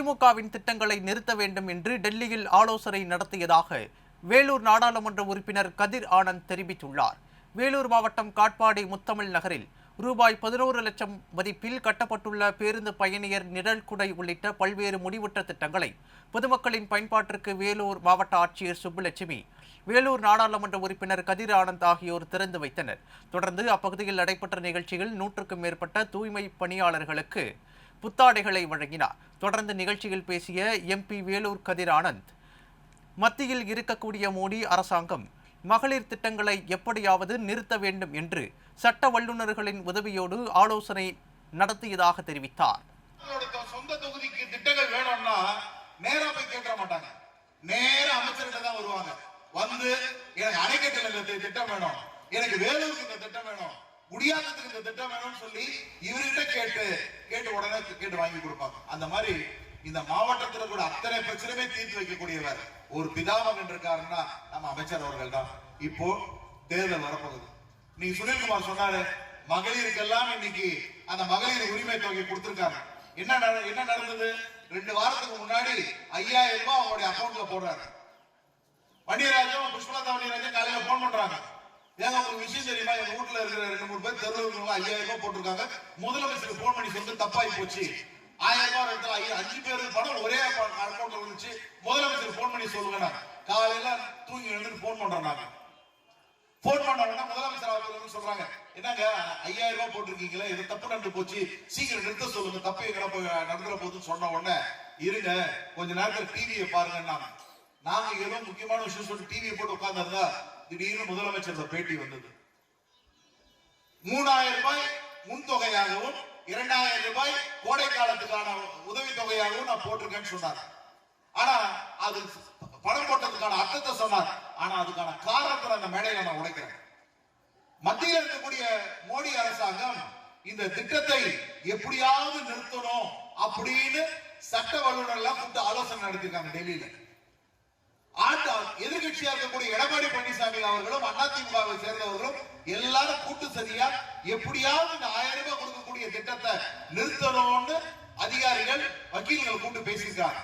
திமுகவின் திட்டங்களை நிறுத்த வேண்டும் என்று டெல்லியில் ஆலோசனை நடத்தியதாக வேலூர் நாடாளுமன்ற உறுப்பினர் கதிர் ஆனந்த் தெரிவித்துள்ளார். வேலூர் மாவட்டம் காட்பாடி முத்தமிழ் நகரில் ரூபாய் 11 லட்சம் மதிப்பில் கட்டப்பட்டுள்ள பேருந்து பயணியர் நிழல் குடை உள்ளிட்ட பல்வேறு முடிவுற்ற திட்டங்களை பொதுமக்களின் பயன்பாட்டிற்கு வேலூர் மாவட்ட ஆட்சியர் சுப்புலட்சுமி, வேலூர் நாடாளுமன்ற உறுப்பினர் கதிர் ஆனந்த் ஆகியோர் திறந்து வைத்தனர். தொடர்ந்து அப்பகுதியில் நடைபெற்ற நிகழ்ச்சியில் 100க்கும் மேற்பட்ட தூய்மை பணியாளர்களுக்கு புத்தாடைகளை வழங்கினார். தொடர்ந்து நிகழ்ச்சியில் பேசிய எம்பி வேலூர் கதிர் ஆனந்த், மத்தியில் இருக்கக்கூடிய மோடி அரசாங்கம் மகளிர் திட்டங்களை எப்படியாவது நிறுத்த வேண்டும் என்று சட்ட வல்லுநர்களின் உதவியோடு ஆலோசனை நடத்தியதாக தெரிவித்தார். சொந்த தொகுதிக்கு திட்டங்கள் வேணும்னா நேரா போய் கேட்க மாட்டாங்க, நேர அமைச்சர்கிட்ட தான் வருவாங்க. வந்து எனக்கு அணைக்கட்டில் திட்டம் வேணும், எனக்கு வேலூருக்கு இந்த திட்டம் வேணும், முடியாததுக்கு இந்த திட்டம் வேணும்னு சொல்லி இவர்கிட்ட கேட்டு உடனே கேட்டு வாங்கி கொடுப்பாங்க. அந்த மாதிரி இந்த மாவட்டத்தில் கூட அத்தனை பிரச்சனையுமே தீர்த்து வைக்கக்கூடியவர் ஒரு பிதாமகன் இருக்காருன்னா நம்ம அமைச்சர் அவர்கள் தான். இப்போ தேர்தல் வரப்போகுது. நீங்க சுனில்குமார் சொன்னாரு, மகளிருக்கெல்லாம் இன்னைக்கு அந்த மகளிர் உரிமை தொகை கொடுத்திருக்காங்க. என்ன நடந்தது? 2 வாரத்துக்கு முன்னாடி 5000 ரூபாய் அவங்களுடைய அக்கௌண்ட்ல போடுறாரு. வண்டியராஜும் புஷ்பலதா வண்டியராஜும் காலையில போன் பண்றாங்க, ஏங்க உங்களுக்கு விஷயம் தெரியுமா, எங்க வீட்டுல இருக்கிற 2-3 பேர் தெருவில் 5000 ரூபாய் போட்டிருக்காங்க, முதலமைச்சருக்கு போன் பண்ணி சொல்லி தப்பாகி போச்சு, 1000 ரூபாய் இடத்துல 5 பேருக்கு பணம் ஒரே அக்கௌண்ட்ல விழுந்துச்சு, முதலமைச்சருக்கு போன் பண்ணி சொல்லுங்க. காலையில தூங்கி எழுந்து போன் பண்றாங்க. போன் பண்ண முதலமைச்சர் அவர்கள் சொல்றாங்க, என்னங்க 5000 ரூபாய் போட்டிருக்கீங்களா, இது தப்பு நடந்து போச்சு, சீக்கிரம் நிறுத்த சொல்லுங்க, தப்பு எங்க நடந்துற போதுன்னு சொன்ன உடனே இருங்க கொஞ்ச நேரத்தில் டிவியை பாருங்க. நாங்க ஏதோ முக்கியமான விஷயம் சொல்லி டிவியை போட்டு உட்கார்ந்தா திடீர்னு முதலமைச்சர் பேட்டி வந்தது. 3000 ரூபாய் முன்தொகையாகவும் 2000 ரூபாய் கோடை காலத்துக்கான உதவி தொகையாகவும் நான் போட்டிருக்கேன்னு சொன்னார். ஆனா அது பணம் போட்டதுக்கான அர்த்தத்தை சொன்னார். ஆனா அதுக்கான காரணத்தை அந்த மேடையில நான் உடைக்கிறேன். மத்தியில் இருக்கக்கூடிய மோடி அரசாங்கம் இந்த திட்டத்தை எப்படியாவது நிறுத்தணும் அப்படின்னு சட்ட வல்லுநர்கள் கூப்பிட்டு ஆலோசனை நடத்திருக்காங்க டெல்லியில. எதிர்கட்சியா இருக்கக்கூடிய எடப்பாடி பழனிசாமி அவர்களும் அதிமுகவை சேர்ந்தவர்களும் எல்லாரும் கூட்டு சரியா எப்படியாவது இந்த 1000 ரூபாய் கொடுக்கக்கூடிய திட்டத்தை நிறுத்தணும்னு அதிகாரிகள் வக்கீல்கள் கூட்டு பேசியிருக்காங்க.